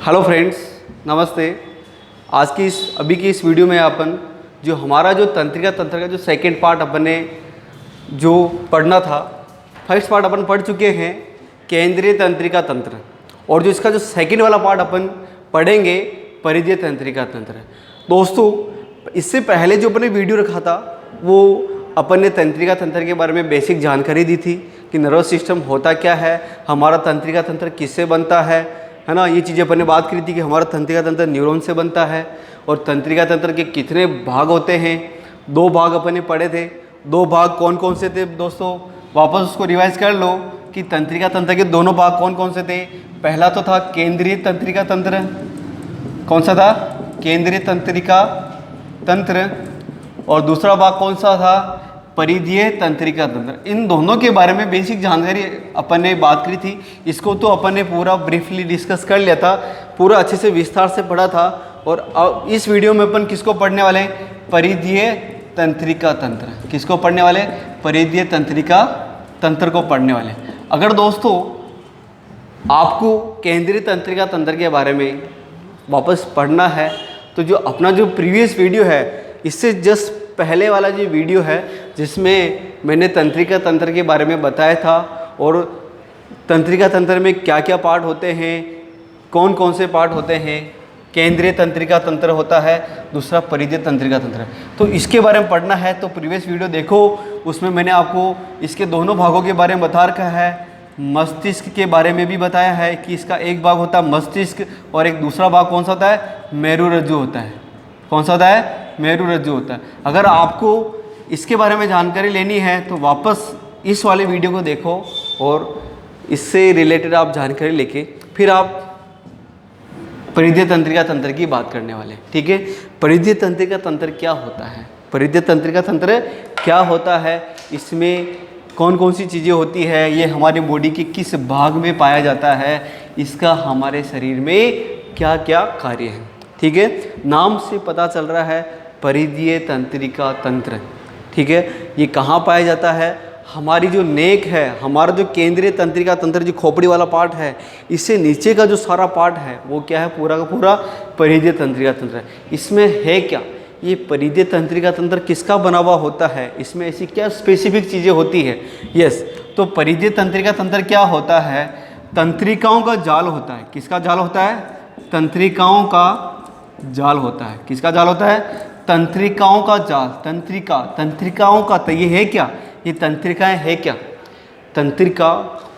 Hello friends, नमस्ते। आज की अभी की इस वीडियो में अपन जो हमारा जो तंत्रिका तंत्र का जो सेकंड पार्ट अपन ने जो पढ़ना था, फर्स्ट पार्ट अपन पढ़ चुके हैं केंद्रीय तंत्रिका तंत्र, और जो इसका जो सेकंड वाला पार्ट अपन पढ़ेंगे परिधीय तंत्रिका तंत्र। दोस्तों, इससे पहले जो अपन ने वीडियो रखा था वो अपन ने तंत्रिका तंत्र के बारे में बेसिक जानकारी दी थी कि नर्वस सिस्टम होता क्या है, हमारा तंत्रिका तंत्र किससे बनता है ना। ये चीज़ें अपन ने बात करी थी कि हमारा तंत्रिका तंत्र न्यूरॉन से बनता है, और तंत्रिका तंत्र के कितने भाग होते हैं। 2 भाग अपन ने पढ़े थे। 2 भाग कौन कौन से थे दोस्तों, वापस उसको रिवाइज कर लो कि तंत्रिका तंत्र के दोनों भाग कौन कौन से थे। पहला तो था केंद्रीय तंत्रिका तंत्र, कौन सा था, केंद्रीय तंत्रिका तंत्र, और दूसरा भाग कौन सा था, परिधीय तंत्रिका तंत्र। इन दोनों के बारे में बेसिक जानकारी अपन ने बात करी थी। इसको तो अपन ने पूरा ब्रीफली डिस्कस कर लिया था, पूरा अच्छे से विस्तार से पढ़ा था। और अब इस वीडियो में अपन किसको पढ़ने वाले हैं, परिधीय तंत्रिका तंत्र। किसको पढ़ने वाले, परिधीय तंत्रिका तंत्र को पढ़ने वाले। अगर दोस्तों आपको केंद्रीय तंत्रिका तंत्र के बारे में वापस पढ़ना है तो जो अपना जो प्रीवियस वीडियो है, इससे जस्ट पहले वाला जो वीडियो है जिसमें मैंने तंत्रिका तंत्र के बारे में बताया था, और तंत्रिका तंत्र में क्या क्या पार्ट होते हैं, कौन कौन से पार्ट होते हैं। केंद्रीय तंत्रिका तंत्र होता है, दूसरा परिधीय तंत्रिका तंत्र। तो इसके बारे में पढ़ना है तो प्रीवियस वीडियो देखो, उसमें मैंने आपको इसके दोनों भागों के बारे में बता रखा है। मस्तिष्क के बारे में भी बताया है कि इसका एक भाग होता है मस्तिष्क, और एक दूसरा भाग कौन सा होता है, मेरुरज्जु होता है। कौन सा होता है, मेरुरज्जु होता है। अगर आपको इसके बारे में जानकारी लेनी है तो वापस इस वाले वीडियो को देखो, और इससे रिलेटेड आप जानकारी लेके फिर आप परिधीय तंत्रिका तंत्र की बात करने वाले, ठीक है। परिधीय तंत्रिका तंत्र क्या होता है, परिधीय तंत्रिका तंत्र क्या होता है, इसमें कौन कौन सी चीज़ें होती है, ये हमारी बॉडी के किस भाग में पाया जाता है, इसका हमारे शरीर में क्या क्या कार्य है, ठीक है। नाम से पता चल रहा है परिधीय तंत्रिका तंत्र, ठीक है। ये कहाँ पाया जाता है, हमारी जो नेक है, हमारा जो केंद्रीय तंत्रिका तंत्र जो खोपड़ी वाला पार्ट है, इससे नीचे का जो सारा पार्ट है वो क्या है, पूरा का पूरा परिधीय तंत्रिका तंत्र है। इसमें है क्या, ये परिधीय तंत्रिका तंत्र किसका बना हुआ होता है, इसमें ऐसी क्या स्पेसिफिक चीज़ें होती है। यस, तो परिधीय तंत्रिका तंत्र क्या होता है, तंत्रिकाओं का जाल होता है। किसका जाल होता है, तंत्रिकाओं का जाल होता है। किसका जाल होता है, तंत्रिकाओं का जाल। तंत्रिकाओं का, तो ये है क्या, ये तंत्रिकाएं है क्या। तंत्रिका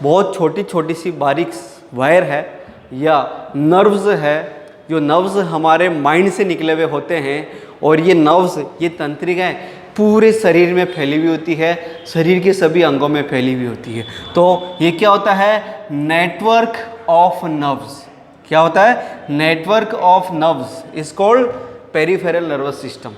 बहुत छोटी छोटी सी बारीक वायर है या नर्व्स है, जो नर्व्स हमारे माइंड से निकले हुए होते हैं, और ये नर्व्स, ये तंत्रिकाएं पूरे शरीर में फैली हुई होती है, शरीर के सभी अंगों में फैली हुई होती है। तो ये क्या होता है, नेटवर्क ऑफ नर्व्स। क्या होता है, network of nerves is called peripheral nervous system.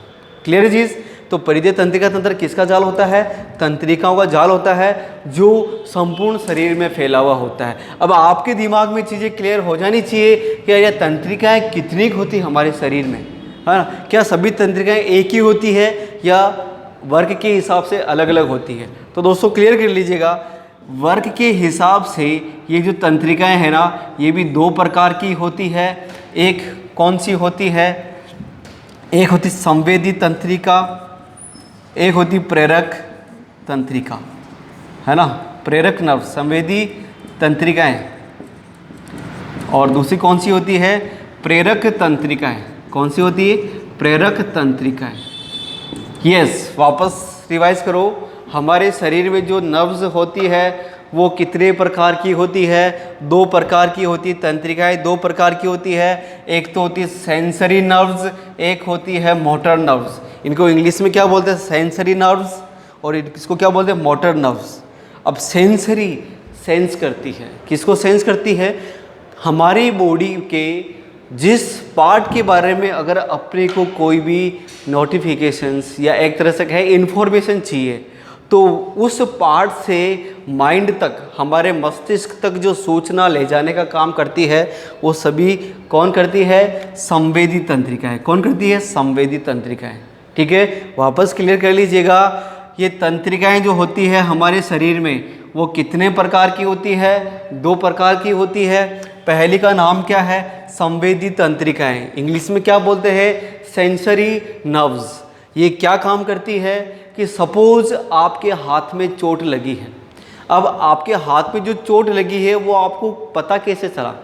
Clear चीज। तो परिधीय तंत्रिका तंत्र किसका जाल होता है, तंत्रिकाओं का जाल होता है, जो संपूर्ण शरीर में फैला हुआ होता है। अब आपके दिमाग में चीज़ें क्लियर हो जानी चाहिए कि यह तंत्रिकाएं कितनी होती हमारे शरीर में, है ना। क्या सभी तंत्रिकाएं एक ही होती है या वर्ग के हिसाब से अलग अलग होती है। तो दोस्तों क्लियर कर लीजिएगा, वर्ग के हिसाब से ये जो तंत्रिकाएं हैं ना, ये भी 2 प्रकार की होती है। एक कौन सी होती है, एक होती संवेदी तंत्रिका, एक होती प्रेरक तंत्रिका, है ना। प्रेरक नर्व, संवेदी तंत्रिकाएं, और दूसरी कौन सी होती है, प्रेरक तंत्रिकाएं। कौन सी होती है, प्रेरक तंत्रिकाएं। यस, वापस रिवाइज करो, हमारे शरीर में जो नर्व्स होती है वो कितने प्रकार की होती है, 2 प्रकार की होती है। तंत्रिकाएं 2 प्रकार की होती है, एक तो होती है सेंसरी नर्व्स, एक होती है मोटर नर्व्स। इनको इंग्लिश में क्या बोलते हैं, सेंसरी नर्व्स, और इसको क्या बोलते हैं, मोटर नर्व्स। अब सेंसरी सेंस करती है, किसको सेंस करती है, हमारी बॉडी के जिस पार्ट के बारे में अगर अपने को कोई भी नोटिफिकेशंस या एक तरह से कहें इन्फॉर्मेशन चाहिए, तो उस पार्ट से माइंड तक, हमारे मस्तिष्क तक जो सूचना ले जाने का काम करती है, वो सभी कौन करती है, संवेदी तंत्रिकाएं। कौन करती है, संवेदी तंत्रिकाएं, ठीक है। वापस क्लियर कर लीजिएगा, ये तंत्रिकाएं जो होती है हमारे शरीर में, वो कितने प्रकार की होती है? 2 प्रकार की होती है। पहली का नाम क्या है? संवेदी तंत्रिकाएं, इंग्लिश में क्या बोलते हैं? Sensory nerves. ये क्या काम करती है कि सपोज आपके हाथ में चोट लगी है। अब आपके हाथ में जो चोट लगी है वो आपको पता कैसे चला?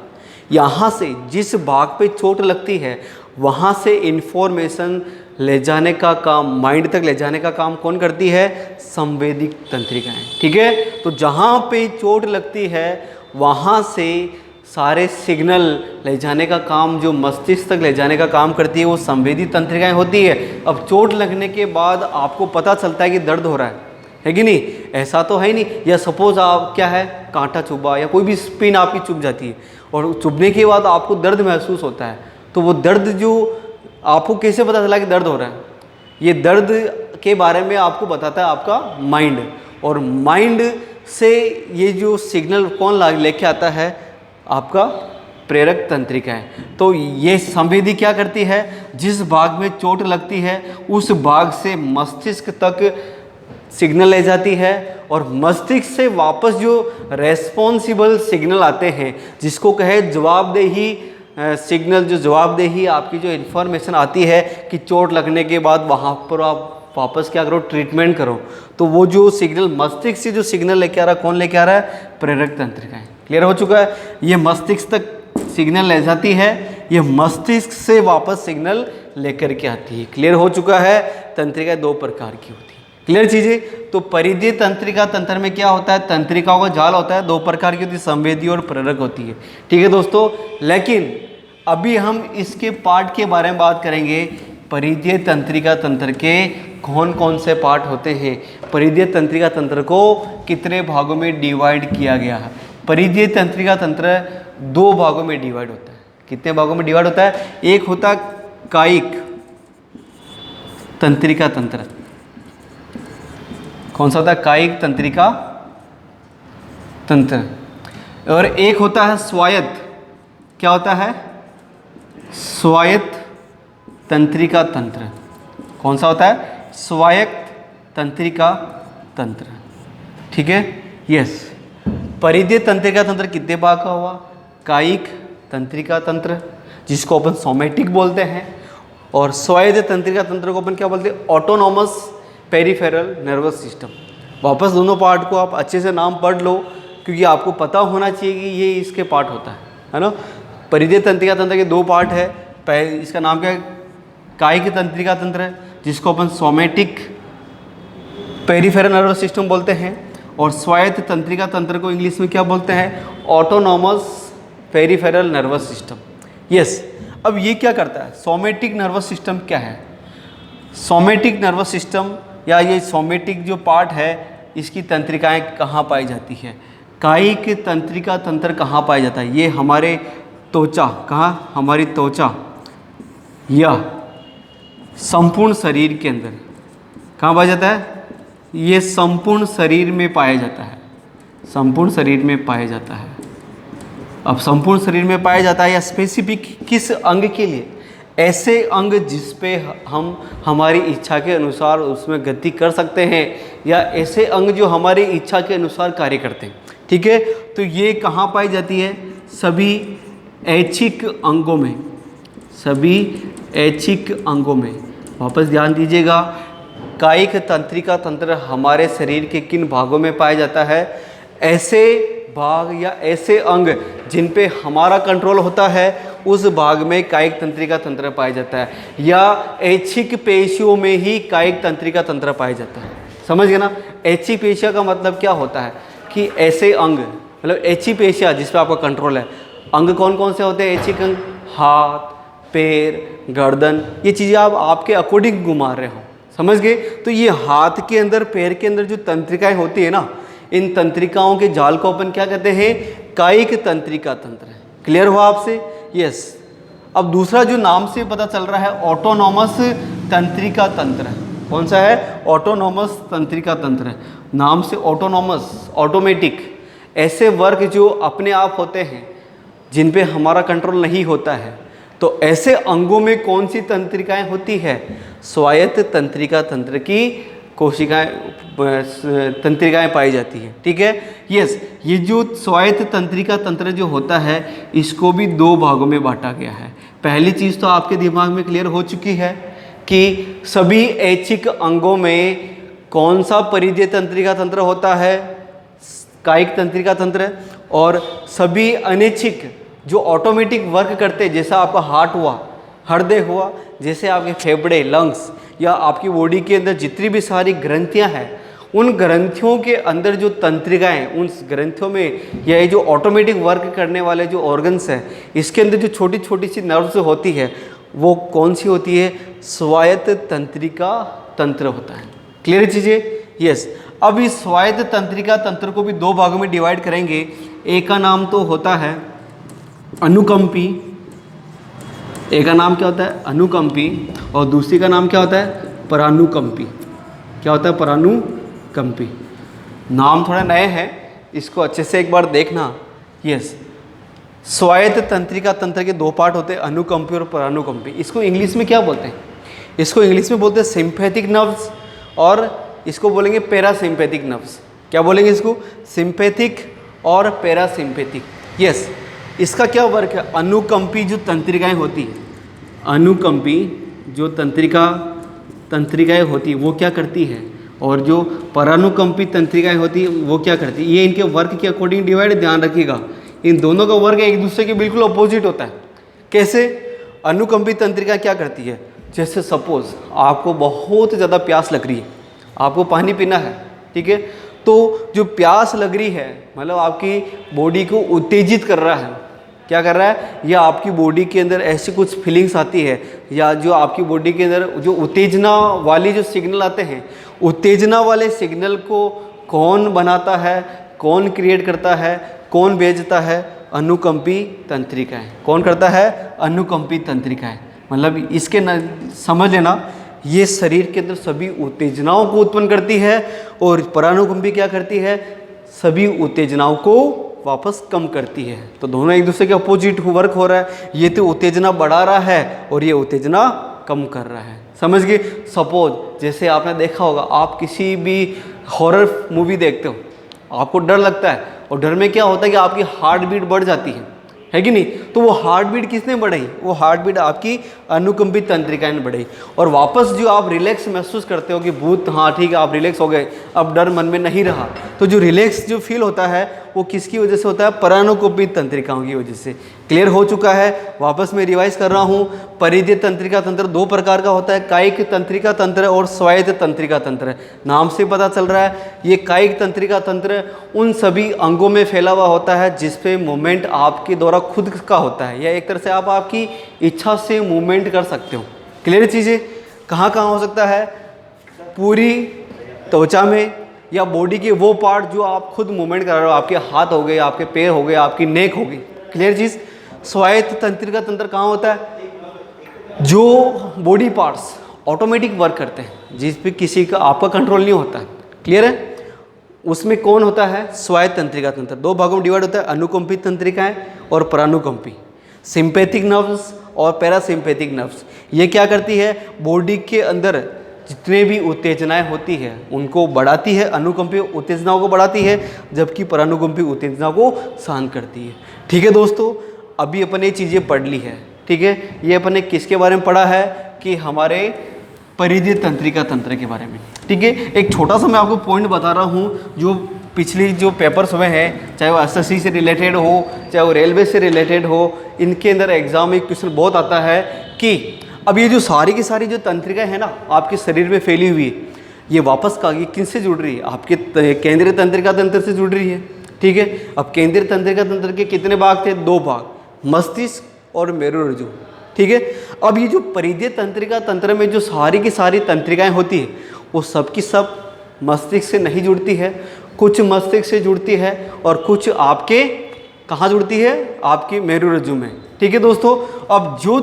यहाँ से जिस भाग पे चोट लगती है वहाँ से इन्फॉर्मेशन ले जाने का काम, माइंड तक ले जाने का काम कौन करती है? संवेदी तंत्रिकाएं। ठीक है, तो जहाँ पे चोट लगती है वहाँ से सारे सिग्नल ले जाने का काम, जो मस्तिष्क तक ले जाने का काम करती है, वो संवेदी तंत्रिकाएं होती है। अब चोट लगने के बाद आपको पता चलता है कि दर्द हो रहा है कि नहीं? ऐसा तो है ही नहीं। या सपोज आप क्या है, कांटा चुभा या कोई भी स्पिन आपकी चुभ जाती है और चुभने के बाद आपको दर्द महसूस होता है, तो वो दर्द जो आपको कैसे पता चला कि दर्द हो रहा है? ये दर्द के बारे में आपको बताता है आपका माइंड, और माइंड से ये जो सिग्नल कौन लेके आता है? आपका प्रेरक तंत्रिकाएं। तो ये संवेदी क्या करती है? जिस भाग में चोट लगती है उस भाग से मस्तिष्क तक सिग्नल ले जाती है, और मस्तिष्क से वापस जो रेस्पॉन्सिबल सिग्नल आते हैं, जिसको कहे जवाबदेही सिग्नल, जो जवाबदेही आपकी जो इन्फॉर्मेशन आती है कि चोट लगने के बाद वहाँ पर आप वापस क्या करो? ट्रीटमेंट करो। तो वो जो सिग्नल मस्तिष्क से जो सिग्नल लेके आ रहा है, कौन लेके आ रहा है? प्रेरक तंत्रिकाएं। क्लियर हो चुका है? ये मस्तिष्क तक सिग्नल ले जाती है, ये मस्तिष्क से वापस सिग्नल लेकर के आती है। क्लियर हो चुका है? तंत्रिकाएं 2 प्रकार की होती है। क्लियर चीजें? तो परिधीय तंत्रिका तंत्र में क्या होता है? तंत्रिकाओं का जाल होता है, 2 प्रकार की होती है, संवेदी और प्रेरक होती है। ठीक है दोस्तों, लेकिन अभी हम इसके पार्ट के बारे में बात करेंगे। परिधीय तंत्रिका तंत्र के कौन कौन से पार्ट होते हैं? परिधीय तंत्रिका तंत्र को कितने भागों में डिवाइड किया गया है? परिधीय तंत्रिका तंत्र 2 भागों में डिवाइड होता है। कितने भागों में डिवाइड होता है? एक होता है कायिक तंत्रिका तंत्र। कौन सा होता है? कायिक तंत्रिका तंत्र। और एक होता है स्वायत्त। क्या होता है? स्वायत्त तंत्रिका तंत्र। कौन सा होता है? स्वायत्त तंत्रिका तंत्र। ठीक है, यस। परिधीय तंत्रिका तंत्र कितने भाग का हुआ? कायिक तंत्रिका तंत्र, जिसको अपन सोमैटिक बोलते हैं, और स्वायत्त तंत्रिका तंत्र को अपन क्या बोलते हैं? Autonomous peripheral nervous system. वापस दोनों पार्ट को आप अच्छे से नाम पढ़ लो, क्योंकि आपको पता होना चाहिए कि ये इसके पार्ट होता है ना। परिधीय तंत्रिका तंत्र के 2 पार्ट है। इसका नाम क्या है? कायिक तंत्रिका तंत्र, जिसको अपन सोमैटिक पेरिफेरल नर्वस सिस्टम बोलते हैं, और स्वायत्त तंत्रिका तंत्र को इंग्लिश में क्या बोलते हैं? Autonomous peripheral nervous system. Yes. अब ये क्या करता है? सोमैटिक नर्वस सिस्टम क्या है? सोमैटिक नर्वस सिस्टम या ये सोमैटिक जो पार्ट है, इसकी तंत्रिकाएं कहाँ पाई जाती है? कायिक तंत्रिका तंत्र कहाँ पाया जाता है? ये हमारे त्वचा, कहाँ? हमारी त्वचा या संपूर्ण शरीर के अंदर कहाँ पाया जाता है? ये संपूर्ण शरीर में पाया जाता है। संपूर्ण शरीर में पाया जाता है। अब संपूर्ण शरीर में पाया जाता है या स्पेसिफिक किस अंग के लिए? ऐसे अंग जिस पे हम हमारी इच्छा के अनुसार उसमें गति कर सकते हैं, या ऐसे अंग जो हमारी इच्छा के अनुसार कार्य करते हैं। ठीक है, तो ये कहाँ पाई जाती है? सभी ऐच्छिक अंगों में। सभी ऐच्छिक अंगों में। वापस ध्यान दीजिएगा, कायिक तंत्रिका तंत्र हमारे शरीर के किन भागों में पाया जाता है? ऐसे भाग या ऐसे अंग जिन पे हमारा कंट्रोल होता है, उस भाग में कायिक तंत्रिका तंत्र पाया जाता है, या ऐच्छिक पेशियों में ही कायिक तंत्रिका तंत्र पाया जाता है। समझ गए ना? ऐच्छिक पेशिया का मतलब क्या होता है कि ऐसे अंग, मतलब ऐच्छिक पेशिया जिस पे आपका कंट्रोल है। अंग कौन कौन से होते हैं ऐच्छिक अंग? हाथ, पैर, गर्दन, ये चीज़ें आप आपके अकॉर्डिंग घुमा रहे हो। समझ गए? तो ये हाथ के अंदर, पैर के अंदर जो तंत्रिकाएं होती है ना, इन तंत्रिकाओं के जाल को अपन क्या कहते हैं? कायिक तंत्रिका तंत्र। क्लियर हुआ आपसे? यस। अब दूसरा जो नाम से पता चल रहा है, ऑटोनॉमस तंत्रिका तंत्र। कौन सा है? ऑटोनॉमस तंत्रिका तंत्र। नाम से ऑटोनॉमस, ऑटोमेटिक, ऐसे वर्क जो अपने आप होते हैं, जिन पे हमारा कंट्रोल नहीं होता है। तो ऐसे अंगों में कौन सी तंत्रिकाएं होती है? स्वायत्त तंत्रिका तंत्र की कोशिकाएं तंत्रिकाएं पाई जाती है। ठीक है, यस, ये जो स्वायत्त तंत्रिका तंत्र जो होता है इसको भी दो भागों में बांटा गया है। पहली चीज़ तो आपके दिमाग में क्लियर हो चुकी है कि सभी ऐच्छिक अंगों में कौन सा परिधीय तंत्रिका तंत्र होता है, कायिक तंत्रिका तंत्र, और सभी अनैच्छिक जो ऑटोमेटिक वर्क करते हैं, जैसा आपका हार्ट हुआ, हृदय हुआ, जैसे आपके फेफड़े, लंग्स, या आपकी बॉडी के अंदर जितनी भी सारी ग्रंथियां हैं, उन ग्रंथियों के अंदर जो तंत्रिकाएं, उन ग्रंथियों में या ये जो ऑटोमेटिक वर्क करने वाले जो ऑर्गन्स हैं, इसके अंदर जो छोटी छोटी सी नर्व्स होती है वो कौन सी होती है? स्वायत्त तंत्रिका तंत्र होता है। क्लियर चीज़ें? यस। अब इस स्वायत्त तंत्रिका तंत्र को भी दो भागों में डिवाइड करेंगे। एक का नाम तो होता है अनुकंपी, एक का नाम क्या होता है? अनुकंपी, और दूसरी का नाम क्या होता है? परानुकंपी। क्या होता है? परानुकंपी। नाम थोड़ा नए हैं, इसको अच्छे से एक बार देखना। यस, स्वायत्त तंत्रिका तंत्र के दो पार्ट होते हैं, अनुकंपी और परानुकंपी। इसको इंग्लिश में क्या बोलते हैं? इसको इंग्लिश में बोलते हैं सिंपैथिक नर्व्स, और इसको बोलेंगे पैरासिम्पैथिक नर्व्स। क्या बोलेंगे इसको? सिंपैथिक और पैरासिम्पैथिक। यस, इसका क्या वर्क है? अनुकंपी जो तंत्रिकाएं होती है, अनुकंपी जो तंत्रिकाएं होती है वो क्या करती है, और जो परानुकंपी तंत्रिकाएं होती है वो क्या करती है। ये इनके वर्क के अकॉर्डिंग डिवाइड, ध्यान रखिएगा। इन दोनों का वर्क एक दूसरे के बिल्कुल अपोजिट होता है। कैसे? अनुकंपी तंत्रिका क्या करती है? जैसे सपोज आपको बहुत ज़्यादा प्यास लग रही है, आपको पानी पीना है, ठीक है, तो जो प्यास लग रही है मतलब आपकी बॉडी को उत्तेजित कर रहा है। क्या कर रहा है? या आपकी बॉडी के अंदर ऐसी कुछ फीलिंग्स आती है, या जो आपकी बॉडी के अंदर जो उत्तेजना वाली जो सिग्नल आते हैं, उत्तेजना वाले सिग्नल को कौन बनाता है, कौन क्रिएट करता है, कौन भेजता है? अनुकंपी तंत्रिकाएं। कौन करता है? अनुकंपी तंत्रिकाएं। मतलब इसके समझ लेना, ये शरीर के अंदर सभी उत्तेजनाओं को उत्पन्न करती है, और परानुकंपी क्या करती है? सभी उत्तेजनाओं को वापस कम करती है। तो दोनों एक दूसरे के अपोजिट वर्क हो रहा है। ये तो उत्तेजना बढ़ा रहा है और ये उत्तेजना कम कर रहा है। समझ गए? सपोज जैसे आपने देखा होगा, आप किसी भी हॉरर मूवी देखते हो, आपको डर लगता है, और डर में क्या होता है कि आपकी हार्ट बीट बढ़ जाती है कि नहीं? तो वो हार्ट बीट किसने बढ़ाई? वो हार्ट बीट आपकी अनुकंपी तंत्रिकाएं ने बढ़ाई। और वापस जो आप रिलैक्स महसूस करते हो कि भूत, हाँ ठीक है, आप रिलैक्स हो गए, अब डर मन में नहीं रहा, तो जो रिलैक्स जो फील होता है वो किसकी वजह से होता है? परानुकंपी तंत्रिकाओं की वजह से। क्लियर हो चुका है? वापस मैं रिवाइज कर रहा हूँ। परिधीय तंत्रिका तंत्र दो प्रकार का होता है, कायिक तंत्रिका तंत्र और स्वायत्त तंत्रिका तंत्र। नाम से पता चल रहा है, ये कायिक तंत्रिका तंत्र उन सभी अंगों में फैला हुआ होता है जिसपे मूवमेंट आपके द्वारा खुद का होता है, या एक तरह से आप आपकी इच्छा से मूवमेंट कर सकते हो। क्लियर चीज़ें? कहाँ कहाँ हो सकता है? पूरी त्वचा में, या बॉडी के वो पार्ट जो आप खुद मूवमेंट कर रहे हो, आपके हाथ हो गए, आपके पैर हो गए, आपकी नेक हो गई। क्लियर चीज़? स्वायत्त तंत्रिका तंत्र कहाँ होता है? जो बॉडी पार्ट्स ऑटोमेटिक वर्क करते हैं, जिस पे किसी का आपका कंट्रोल नहीं होता है। क्लियर है? उसमें कौन होता है? स्वायत्त तंत्रिका तंत्र। दो भागों में डिवाइड होता है, अनुकंपी तंत्रिकाएं और परानुकंपी। सिंपैथिक नर्व्स और पैरासिम्पैथिक नर्व्स। ये क्या करती है? बॉडी के अंदर जितने भी उत्तेजनाएं होती है उनको बढ़ाती है, अनुकंपी उत्तेजनाओं को बढ़ाती है, जबकि परानुकंपी उत्तेजना को शांत करती है। ठीक है दोस्तों, अभी अपन ये चीज़ें पढ़ ली है। ठीक है, ये अपन ने किसके बारे में पढ़ा है? कि हमारे परिधीय तंत्रिका तंत्र के बारे में। ठीक है, एक छोटा सा मैं आपको पॉइंट बता रहा हूँ, जो पिछली जो पेपर्स हुए हैं, चाहे वो एसएससी से रिलेटेड हो, चाहे वो रेलवे से रिलेटेड हो, इनके अंदर एग्जाम में क्वेश्चन बहुत आता है कि अब ये जो सारी की सारी जो तंत्रिकाएं हैं ना आपके शरीर में फैली हुई, ये वापस का ये किससे जुड़ रही है? आपके केंद्रीय तंत्रिका तंत्र से जुड़ रही है। ठीक है, अब केंद्रीय तंत्रिका तंत्र के कितने भाग थे? दो भाग, मस्तिष्क और मेरुरज्जु। ठीक है, अब ये जो परिधीय तंत्रिका तंत्र में जो सारी की सारी तंत्रिकाएं होती है वो सब की सब मस्तिष्क से नहीं जुड़ती है, कुछ मस्तिष्क से जुड़ती है और कुछ आपके कहाँ जुड़ती है? आपकी मेरुरज्जु में। ठीक है दोस्तों, अब जो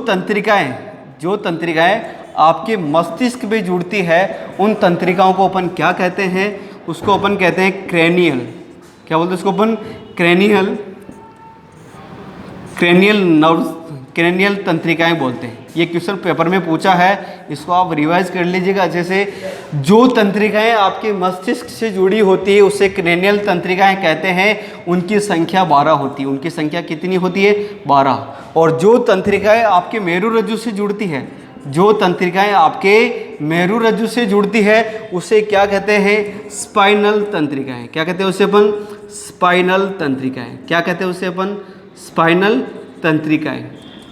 तंत्रिकाएं आपके मस्तिष्क में जुड़ती है उन तंत्रिकाओं को अपन क्या कहते हैं? उसको अपन कहते हैं क्रेनियल। क्या बोलते हैं उसको अपन? क्रेनियल नर्व्स क्रेनियल तंत्रिकाएं बोलते हैं। ये क्वेश्चन पेपर में पूछा है, इसको आप रिवाइज कर लीजिएगा। जैसे जो तंत्रिकाएं आपके मस्तिष्क से जुड़ी होती है उसे क्रेनियल तंत्रिकाएं कहते हैं। उनकी संख्या 12 होती है। उनकी संख्या कितनी होती है? 12। और जो तंत्रिकाएं आपके मेरुरज्जु से जुड़ती है, जो तंत्रिकाएं आपके मेरुरज्जु से जुड़ती है उसे क्या कहते हैं? स्पाइनल तंत्रिकाएं। क्या कहते हैं उसे अपन? स्पाइनल तंत्रिकाएं। क्या कहते हैं उसे अपन? स्पाइनल तंत्रिकाएं।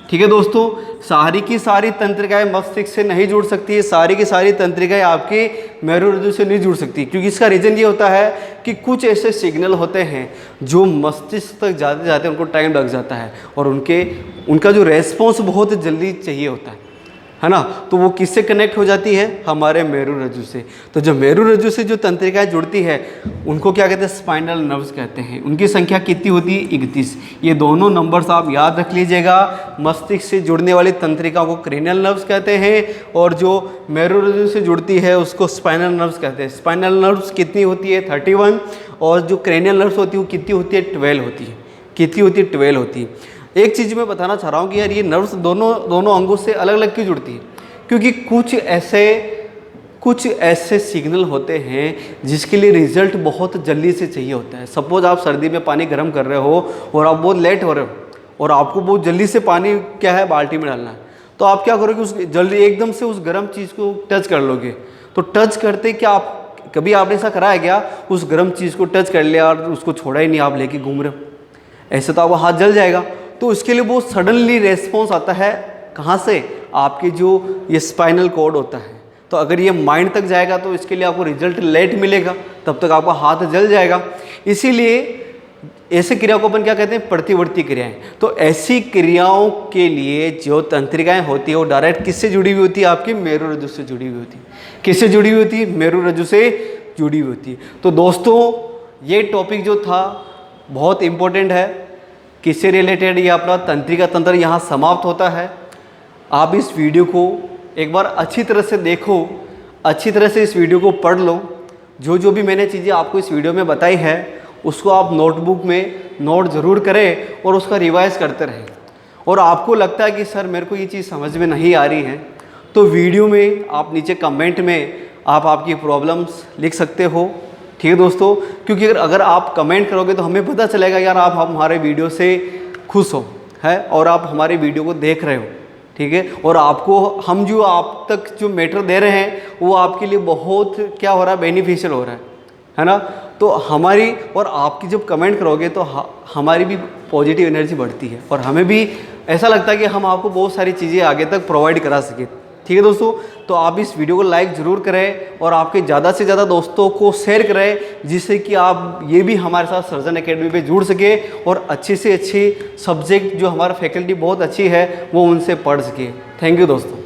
ठीक है दोस्तों, सारी की सारी तंत्रिकाएं मस्तिष्क से नहीं जुड़ सकती है, सारी की सारी तंत्रिकाएं आपके मेरुरज्जु से नहीं जुड़ सकती, क्योंकि इसका रीज़न ये होता है कि कुछ ऐसे सिग्नल होते हैं जो मस्तिष्क तक जाते जाते उनको टाइम लग जाता है और उनका जो रेस्पॉन्स बहुत जल्दी चाहिए होता है ना। तो वो किससे कनेक्ट हो जाती है? हमारे मेरुरज्जु से। तो जो मेरुरज्जु से जो तंत्रिकाएं जुड़ती है उनको क्या कहते हैं? स्पाइनल नर्व्स कहते हैं। उनकी संख्या कितनी होती है? 31। ये दोनों नंबर्स आप याद रख लीजिएगा। मस्तिष्क से जुड़ने वाली तंत्रिका को क्रेनियल नर्व्स कहते हैं और जो मेरुरज्जु से जुड़ती है उसको स्पाइनल नर्व्स कहते हैं। स्पाइनल नर्व्स कितनी होती है? 31। और जो क्रेनियल नर्व्स होती है वो कितनी होती है? 12 होती है। कितनी होती है? 12 होती है। एक चीज़ मैं बताना चाह रहा हूँ कि यार ये नर्व्स दोनों अंगों से अलग अलग क्यों जुड़ती है? क्योंकि कुछ ऐसे सिग्नल होते हैं जिसके लिए रिजल्ट बहुत जल्दी से चाहिए होता है। सपोज आप सर्दी में पानी गर्म कर रहे हो और आप बहुत लेट हो रहे हो और आपको बहुत जल्दी से पानी क्या है? बाल्टी में डालना है। तो आप क्या करोगे? उस जल्दी एकदम से उस गर्म चीज़ को टच कर लोगे। तो टच करते क्या आप कभी आपने ऐसा करा है क्या? उस गर्म चीज़ को टच कर लिया और उसको छोड़ा ही नहीं, आप लेके घूम रहे हो, ऐसे तो आपका हाथ जल जाएगा। तो उसके लिए बहुत सडनली रेस्पॉन्स आता है। कहाँ से? आपके जो ये स्पाइनल कॉर्ड होता है। तो अगर ये माइंड तक जाएगा तो इसके लिए आपको रिजल्ट लेट मिलेगा, तब तक आपका हाथ जल जाएगा। इसीलिए ऐसे क्रिया को अपन क्या कहते हैं? प्रतिवर्ती क्रियाएं। तो ऐसी क्रियाओं के लिए जो तंत्रिकाएं होती है वो डायरेक्ट किससे जुड़ी हुई होती है? आपकी मेरुरज्जु से जुड़ी हुई होती है। किससे जुड़ी हुई होती है? मेरुरज्जु से जुड़ी हुई होती है। तो दोस्तों ये टॉपिक जो था बहुत इम्पोर्टेंट है। किससे रिलेटेड? ये अपना तंत्रिका तंत्र यहाँ समाप्त होता है। आप इस वीडियो को एक बार अच्छी तरह से देखो, अच्छी तरह से इस वीडियो को पढ़ लो। जो भी मैंने चीज़ें आपको इस वीडियो में बताई है उसको आप नोटबुक में नोट ज़रूर करें और उसका रिवाइज करते रहें। और आपको लगता है कि सर मेरे को ये चीज़ समझ में नहीं आ रही है, तो वीडियो में आप नीचे कमेंट में आप आपकी प्रॉब्लम्स लिख सकते हो। ठीक है दोस्तों, क्योंकि अगर आप कमेंट करोगे तो हमें पता चलेगा यार आप हमारे वीडियो से खुश हो है और आप हमारे वीडियो को देख रहे हो। ठीक है, और आपको हम जो आप तक जो मैटर दे रहे हैं वो आपके लिए बहुत क्या हो रहा है? बेनिफिशियल हो रहा है ना। तो हमारी और आपकी जब कमेंट करोगे तो हमारी भी पॉजिटिव एनर्जी बढ़ती है और हमें भी ऐसा लगता है कि हम आपको बहुत सारी चीज़ें आगे तक प्रोवाइड करा सकें। ठीक है दोस्तों, तो आप इस वीडियो को लाइक ज़रूर करें और आपके ज़्यादा से ज़्यादा दोस्तों को शेयर करें, जिससे कि आप ये भी हमारे साथ सर्जन एकेडमी पे जुड़ सके और अच्छी से अच्छी सब्जेक्ट जो हमारा फैकल्टी बहुत अच्छी है वो उनसे पढ़ सके। थैंक यू दोस्तों।